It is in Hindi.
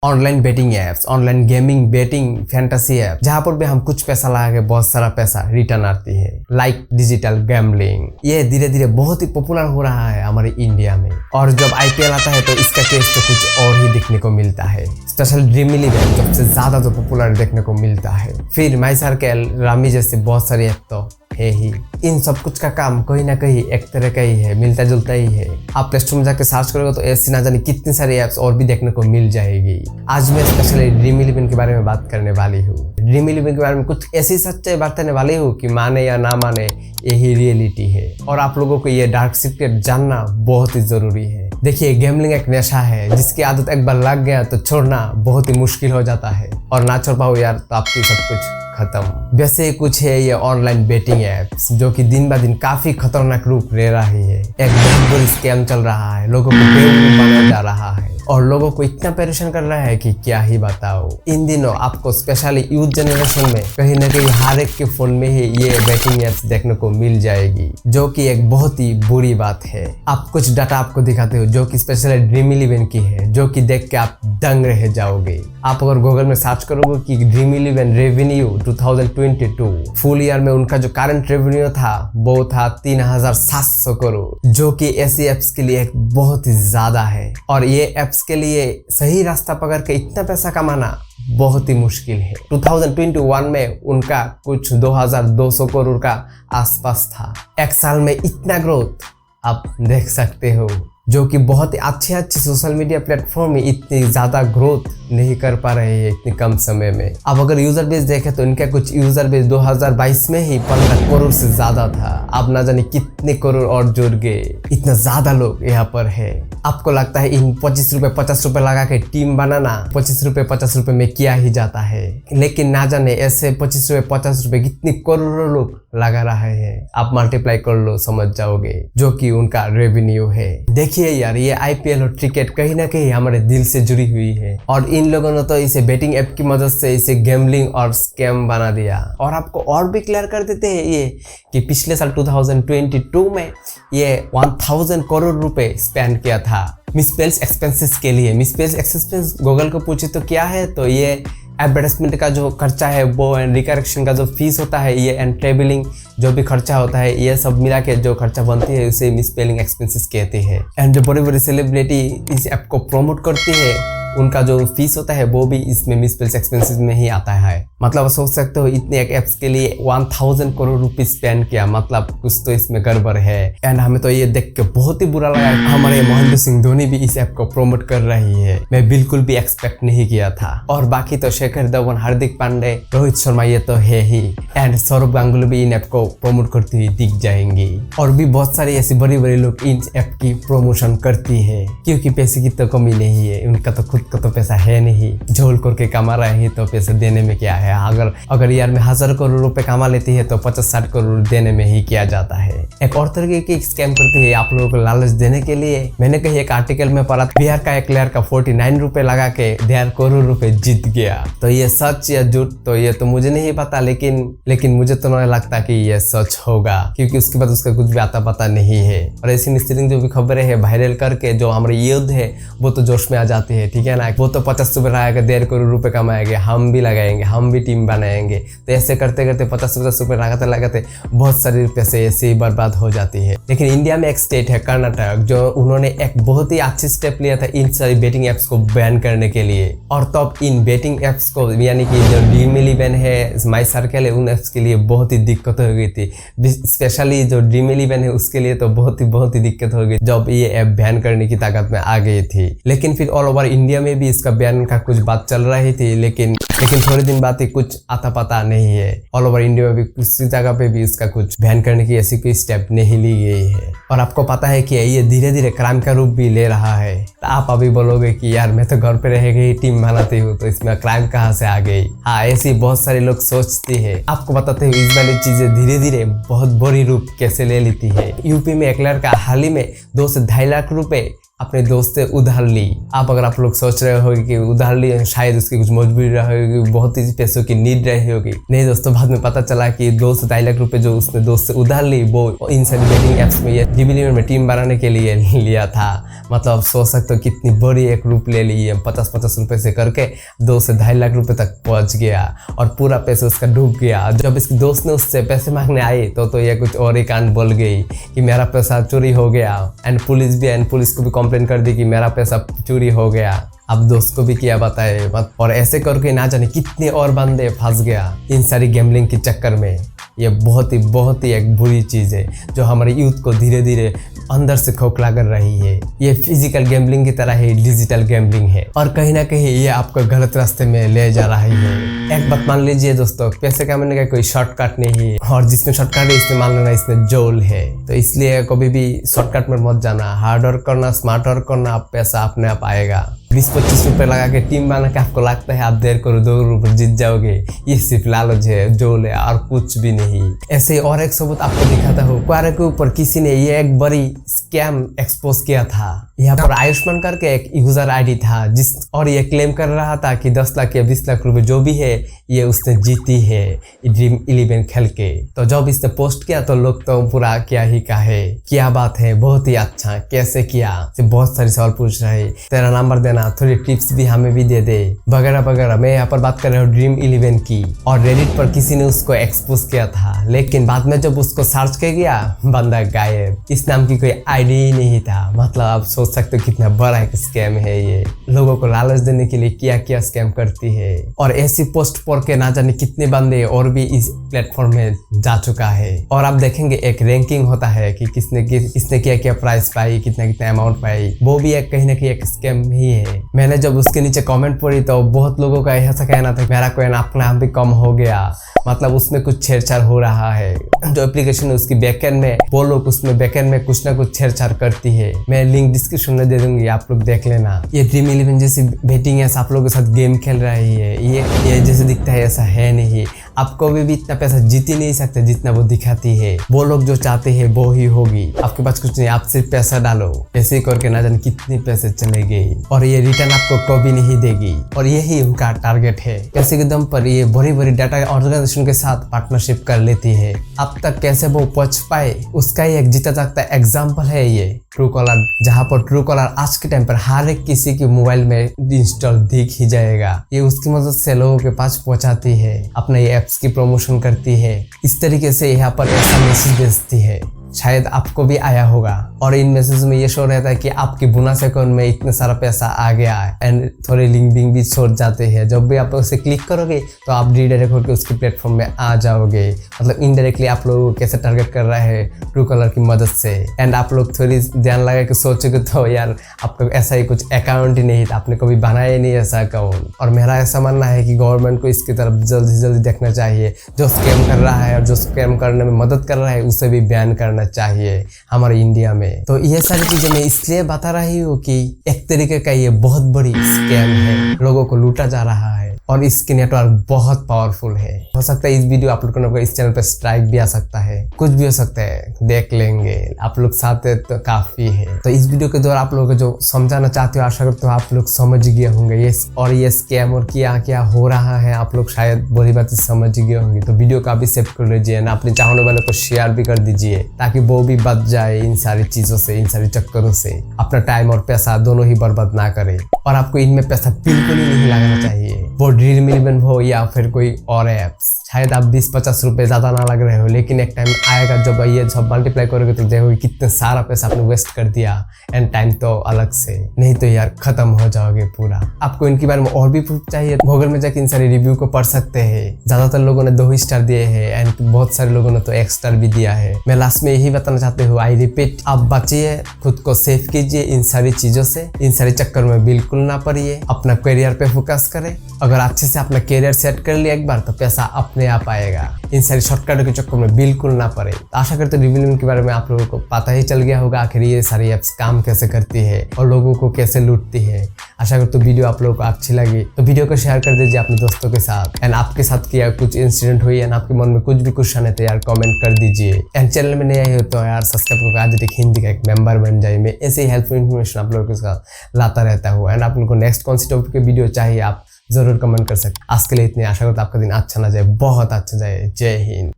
Online betting apps, online gaming, betting, fantasy app, जहां पर भी हम कुछ पैसा लगा के बहुत सारा पैसा रिटर्न आती है, लाइक डिजिटल गैम्बलिंग। ये धीरे धीरे बहुत ही पॉपुलर हो रहा है हमारे इंडिया में। और जब आईपीएल आता है तो इसका केस तो कुछ और ही देखने को मिलता है। स्पेशल ड्रीम इलेवन सबसे ज्यादा तो पॉपुलर देखने को मिलता है। फिर माई सर्कल, रामी जैसे बहुत सारे ऐप तो है ही। इन सब कुछ का काम कहीं ना कहीं एक तरह का ही है, मिलता जुलता ही है। आप प्ले स्टोर में जाकर सर्च करोगे तो ऐसी ना जाने कितनी सारी ऐप्स और भी देखने को मिल जाएगी। आज मैं स्पेशली ड्रीम इलेवन के बारे में बात करने वाली हूँ। ड्रीम इलेवन के बारे में कुछ ऐसी सच्चाई बताने वाली हूँ कि माने या ना माने यही रियलिटी है, और आप लोगों को ये डार्क सीक्रेट जानना बहुत ही जरूरी है। देखिए, गैम्बलिंग एक नशा है जिसकी आदत एक बार लग गया तो छोड़ना बहुत ही मुश्किल हो जाता है, और ना छोड़ पाओ यार तो आपकी सब कुछ खत्म। वैसे कुछ है ये ऑनलाइन बेटिंग ऐप्स जो कि दिन ब दिन काफी खतरनाक रूप ले रही है। एक बहुत बड़ी स्कैम चल रहा है, लोगों को बेवकूफ बनाया जा रहा है और लोगों को इतना परेशान कर रहा है कि क्या ही बताओ। इन दिनों आपको स्पेशली यूथ जनरेशन में कहीं ना कहीं हर एक के फोन में ही ये बेटिंग ऐप्स देखने को मिल जाएगी, जो कि एक बहुत ही बुरी बात है। आप कुछ डाटा आपको दिखाते हो जो कि स्पेशली ड्रीम इलेवन की है, जो कि देख के आप दंग रह जाओगे। आप अगर गूगल में सर्च करोगे कि dream eleven revenue 2022 full year में उनका जो करंट रेवेन्यू था वो था 3700 करोड़, जो कि ऐसी एप्स के लिए बहुत ही ज्यादा है। और ये एप्स के लिए सही रास्ता पकड़ के इतना पैसा कमाना बहुत ही मुश्किल है। 2021 में उनका कुछ 2200 करोड़ का आसपास था। एक साल में इतना ग्रोथ आप देख सकते हो, जो कि बहुत ही अच्छे सोशल मीडिया प्लेटफॉर्म में इतनी ज़्यादा ग्रोथ नहीं कर पा रहे हैं इतने कम समय में। अब अगर यूज़र बेस देखें तो इनका कुछ यूज़र बेस 2022 में ही 15 करोड़ से ज़्यादा था। अब ना जाने कितने करोड़ और जुड़ गए, इतना ज़्यादा लोग यहाँ पर है। आपको लगता है इन 25 रुपये 50 रुपये लगा के टीम बनाना 25 रुपये 50 रुपये में किया ही जाता है, लेकिन ना जाने ऐसे 25 रुपये 50 रुपये कितने करोड़ों लोग लगा रहे हैं। आप मल्टीप्लाई कर लो, समझ जाओगे, जो कि उनका रेवेन्यू है। देखिए यार, ये आईपीएल और क्रिकेट कहीं ना कहीं हमारे दिल से जुड़ी हुई है, और इन लोगों ने तो इसे बेटिंग ऐप की मदद से इसे गैम्बलिंग और स्कैम बना दिया। और आपको और भी क्लियर कर देते हैं ये कि पिछले साल 2022 में ये 1000 करोड़ रुपए स्पेंड किया था मिसप्लेस्ड एक्सपेंसेस के लिए। मिसप्लेस्ड एक्सपेंस गूगल को पूछे तो क्या है, तो ये एडवर्टाइजमेंट का जो खर्चा है वो, एंड रिकरेक्शन का जो फीस होता है ये, एंड ट्रेवलिंग जो भी खर्चा होता है, ये सब मिला के जो खर्चा बनती है उसे मिसस्पेलिंग एक्सपेंसेस कहते हैं। एंड जो बड़ी बड़ी सेलिब्रिटी इस ऐप को प्रमोट करती है उनका जो फीस होता है वो भी इसमें मिसप्लेस्ड एक्सपेंसेस में ही आता है। मतलब सोच सकते हो इतने एक ऐप्स के लिए 1000 करोड़ रुपीज स्पेंड किया, मतलब कुछ तो इसमें गड़बड़ है। एंड हमें तो ये देख के बहुत ही बुरा लगा। हमारे महेंद्र सिंह धोनी भी इस ऐप को प्रमोट कर रही है, मैं बिल्कुल भी एक्सपेक्ट नहीं किया था। और बाकी तो शिखर धवन, हार्दिक पांडे, रोहित शर्मा ये तो है ही, एंड सौरभ गांगुली भी इन ऐप को प्रमोट करती हुई दिख जाएंगी। और भी बहुत सारी ऐसी बड़ी बड़ी लोग इन ऐप की प्रमोशन करती है, क्योंकि पैसे की तो कमी नहीं है, उनका तो खुद का तो पैसा है नहीं, झोल करके कमा रहे हैं तो पैसे देने में क्या है। अगर यार में 1000 करोड़ रुपए कमा लेती है तो 50-60 करोड़ देने में ही किया जाता है। एक और तरीके की स्कैम करती है आप लोगों को लालच देने के लिए। मैंने कहीं एक आर्टिकल में पढ़ा, बिहार का एक प्लेयर का 49 रुपए लगा के 1.5 करोड़ रुपए जीत गया। तो ये सच या झूठ तो ये तो मुझे नहीं पता, लेकिन मुझे तो नहीं लगता कि ये सच होगा, क्योंकि उसके बाद उसका कुछ भी आता पता नहीं है। और ऐसी निश्चित जो भी खबरें है वायरल करके जो हमारे युद्ध है वो तो जोश में आ जाती है, ठीक है ना। वो तो 50 रुपए लगाकर 1.5 करोड़ रुपए कमाएंगे, हम भी लगाएंगे, हम भी टीम बनाएंगे। तो ऐसे करते करते 50 रुपए लगाते बहुत सारे पैसे ऐसे ही बर्बाद हो जाती है। लेकिन इंडिया में एक स्टेट है कर्नाटक, जो उन्होंने एक बहुत ही अच्छी स्टेप लिया था इन सारी बेटिंग एप्स को बैन करने के लिए। और तब इन बेटिंग एप्स को, यानी कि जो ड्रीम इलेवन है, माई सर्कल है, उन एप्स के लिए बहुत ही दिक्कत हो गई थी। स्पेशली जो ड्रीम इलेवन है उसके लिए तो बहुत ही दिक्कत हो गई जब ये ऐप बैन करने की ताकत में आ गई थी। लेकिन फिर ऑल ओवर इंडिया में भी इसका बैन का कुछ बात चल रही थी, लेकिन थोड़े दिन बाद ही कुछ आता पता नहीं है। ऑल ओवर इंडिया में भी किसी जगह पे भी इसका कुछ बैन करने की ऐसी कोई स्टेप नहीं ली गई है। और आपको पता है कि ये धीरे धीरे क्राइम का रूप भी ले रहा है। तो आप अभी बोलोगे कि यार मैं तो घर पे रह गई टीम बनाती हूँ तो इसमें क्राइम कहाँ से आ गई। हाँ, ऐसी बहुत सारे लोग सोचते हैं। आपको बताते हुए इस वाली चीजें धीरे धीरे बहुत बड़ी रूप कैसे ले लेती है। यूपी में एक लड़का हाल ही में 2 से 2.5 लाख रुपए अपने दोस्त से उधार ली। अगर आप लोग सोच रहे हो कि उधार ली, शायद उसकी कुछ मजबूरी रहेगी, बहुत ही पैसों की नीड रही होगी। नहीं दोस्तों, बाद में पता चला कि 2 से 2.5 लाख रुपए जो उसने दोस्त से उधार ली वो इन सारी बेटिंग एप्स में, ये डिमिलियन में टीम बनाने के लिए लिया था। मतलब आप सोच सकते हो कितनी बड़ी एक रूप ले ली है। 50-50 रुपए से करके 2 से 2.5 लाख रुपए तक पहुंच गया और पूरा पैसा उसका डूब गया। जब इसके दोस्त ने उससे पैसे मांगने आई तो ये कुछ और ही कांड बोल गई कि मेरा पैसा चोरी हो गया। एंड पुलिस को भी कंप्लेन कर दी कि मेरा पैसा चोरी हो गया। अब दोस्त को भी क्या बताए। और ऐसे करके ना जाने कितने और बंदे फंस गया इन सारी गैम्बलिंग के चक्कर में। ये बहुत ही एक बुरी चीज़ है जो हमारे यूथ को धीरे धीरे अंदर से खोखला कर रही है। ये फिजिकल गैम्बलिंग की तरह ही डिजिटल गैम्बलिंग है और कहीं ना कहीं ये आपको गलत रास्ते में ले जा रही है। एक बात मान लीजिए दोस्तों, पैसे कमाने का कोई शॉर्टकट नहीं है और जिसमें शॉर्टकट है इसमें मान लेना इसमें जोल है। तो इसलिए कभी भी शॉर्टकट में मत जाना, हार्ड वर्क करना, स्मार्ट वर्क करना, आप पैसा अपने आप आएगा। 20-25 रुपए लगा के टीम बना के आपको लगता है आप देर करो 2 रुपए जीत जाओगे, ये सिर्फ लालच है, जोल है और कुछ भी नहीं। ऐसे और एक सबूत आपको दिखाता हूँ। क्वारे के ऊपर किसी ने ये एक बड़ी स्कैम एक्सपोज किया था। यहाँ पर आयुष्मान करके एक यूजर आईडी था और ये क्लेम कर रहा था कि 10 लाख या 20 लाख रुपए जो भी है ये उसने जीती है ड्रीम 11 खेल के। तो जब इसने पोस्ट किया तो लोग तो पूरा क्या ही कहे, क्या बात है, बहुत ही अच्छा, कैसे किया, बहुत सारे सवाल पूछ रहे, तेरा नंबर देना, थोड़ी टिप्स भी हमें भी दे दे, वगैरह वगैरह। मैं यहाँ पर बात कर रहा हूँ ड्रीम 11 की। और रेडिट पर किसी ने उसको एक्सपोज किया था, लेकिन बाद में जब उसको सर्च किया गया बंदा गायब। इस नाम की कोई आईडी ही नहीं था। मतलब आप सोच सकते हो कितना बड़ा एक स्कैम है ये। लोगों को लालच देने के लिए क्या क्या स्कैम करती है। और ऐसी पोस्ट पढ़ के ना जाने कितने बंदे और भी इस प्लेटफॉर्म में जा चुका है। और आप देखेंगे एक रैंकिंग होता है कि किसने क्या क्या प्राइस पाई, कितना अमाउंट पाई। वो भी एक कहीं ना कहीं एक स्कैम ही है। मैंने जब उसके नीचे कमेंट पढ़ी तो बहुत लोगों का ऐसा कहना था मेरा कोइन अपना भी कम हो गया। मतलब उसमें कुछ छेड़छाड़ हो रहा है। जो एप्लीकेशन है उसकी बैकएंड में, वो लोग उसमें बैकएंड में कुछ ना कुछ छेड़छाड़ करती है। मैं लिंक डिस्क्रिप्शन में दे दूंगी, आप लोग देख लेना। ये ड्रीम 11 जैसी बेटिंग है, आप लोगों के साथ गेम खेल रही है। ये जैसे दिखता है ऐसा है नहीं। आप कभी भी इतना पैसा जीत ही नहीं सकते जितना वो दिखाती है। वो लोग जो चाहते हैं वो ही होगी। आपके पास कुछ नहीं, आप सिर्फ पैसा डालो, ऐसे ही करके ना जाने कितने पैसे चले गए और ये रिटर्न आपको कभी नहीं देगी। और यही उनका टारगेट है। पैसे के दम पर ये बड़ी बड़ी डाटा ऑर्गेनाइजेशन के साथ पार्टनरशिप कर लेती है। अब तक कैसे वो पहुंच पाए उसका ही एक जीता जागता एग्जाम्पल है ये ट्रू कॉलर, जहाँ पर ट्रू कॉलर आज के टाइम पर हर एक किसी के मोबाइल में इंस्टॉल दिख ही जाएगा। ये उसकी मदद से लोगों के पास पहुंचाती है, अपने एप्स की प्रमोशन करती है। इस तरीके से यहाँ पर ऐसा मैसेज भेजती है, शायद आपको भी आया होगा। और इन मैसेज में ये शो रहता है कि आपके बोनस अकाउंट में इतना सारा पैसा आ गया है एंड थोड़े लिंक बिंग भी छोड़ जाते हैं। जब भी आप उसे क्लिक करोगे तो आप रिडायरेक्ट होकर उसके प्लेटफॉर्म में आ जाओगे। मतलब इनडायरेक्टली आप लोगों को कैसे टारगेट कर रहा है ट्रू कॉलर की मदद से। एंड आप लोग थोड़ी ध्यान लगा के सोचोगे तो यार आपका ऐसा ही कुछ अकाउंट ही नहीं था, आपने कभी बनाया ही नहीं ऐसा अकाउंट। और मेरा ऐसा मानना है कि गवर्नमेंट को इसकी तरफ जल्दी से जल्दी देखना चाहिए। जो स्कैम कर रहा है और जो स्कैम करने में मदद कर रहा है उसे भी बैन करना चाहिए हमारे इंडिया में। तो ये सारी चीजें मैं इसलिए बता रही हूँ कि एक तरीके का ये बहुत बड़ी स्कैम है, लोगों को लूटा जा रहा है और इसकी नेटवर्क बहुत पावरफुल है। हो सकता है इस वीडियो आप लोगों को इस चैनल पर स्ट्राइक भी आ सकता है, कुछ भी हो सकता है, देख लेंगे। आप लोग साथ है तो काफी है। तो इस वीडियो के द्वारा आप लोगों को जो समझाना चाहते हो आशा करते हो आप लोग समझ गए होंगे ये स्कैम और क्या क्या हो रहा है। आप लोग शायद बड़ी बात समझ गए होंगे। तो वीडियो को अभी सेव कर लीजिए ना, अपने चाहने वाले को शेयर भी कर दीजिए ताकि वो भी बच जाए इन सारी चीजों से, इन सारी चक्करों से। अपना टाइम और पैसा दोनों ही बर्बाद ना करे। और आपको इनमें पैसा बिल्कुल ही नहीं लगाना चाहिए, वो ड्रीम 11 हो या फिर कोई और ऐप्स। शायद आप 20-50 रुपए ज्यादा ना लग रहे हो, लेकिन एक टाइम आएगा जब ये सब मल्टीप्लाई करोगे तो देखोगे कितना सारा पैसा आपने वेस्ट कर दिया एंड टाइम तो अलग से। नहीं तो यार खत्म हो जाओगे पूरा। आपको इनके बारे में और भी प्रूफ चाहिए, गूगल में जाकर इन सारे रिव्यू को पढ़ सकते हैं। ज्यादातर लोगों ने 2 स्टार दिए हैं एंड बहुत सारे लोगों ने तो 1 स्टार भी दिया है। मैं लास्ट में यही बताना चाहती हूँ, आई रिपीट, आप बचिए, खुद को सेफ कीजिए इन सारी चीजों से। इन सारे चक्कर में बिल्कुल ना पड़िए, अपना करियर पे फोकस करें। अगर अच्छे से अपना करियर सेट कर लिया एक बार तो पैसा अपने आप आएगा। इन सारी शॉर्टकटों के चक्कर में बिल्कुल ना पड़े। तो आशा करते रिवीलिंग के बारे में आप लोगों को पता ही चल गया होगा आखिर ये सारी ऐप्स काम कैसे करती है और लोगों को कैसे लूटती है। आशा करते वीडियो आप लोगों को अच्छी लगी तो वीडियो को शेयर कर दीजिए अपने दोस्तों के साथ। एंड आपके साथ किया कुछ इंसिडेंट हुई एंड आपके मन में कुछ भी क्वेश्चन है तो यार कमेंट कर दीजिए। एंड चैनल में नए आए हो तो यार सब्सक्राइब करके आज तक हिंदी का एक मेंबर बन जाइए। मैं ऐसे ही हेल्पफुल इन्फॉर्मेशन आप लोगों के साथ लाता रहता हूँ। एंड आप लोगों को नेक्स्ट कौन सी टॉपिक की वीडियो चाहिए आप जरूर कमेंट कर सकते। आज के लिए इतनी। आशा करता आपका दिन अच्छा ना जाए, बहुत अच्छा जाए। जय हिंद।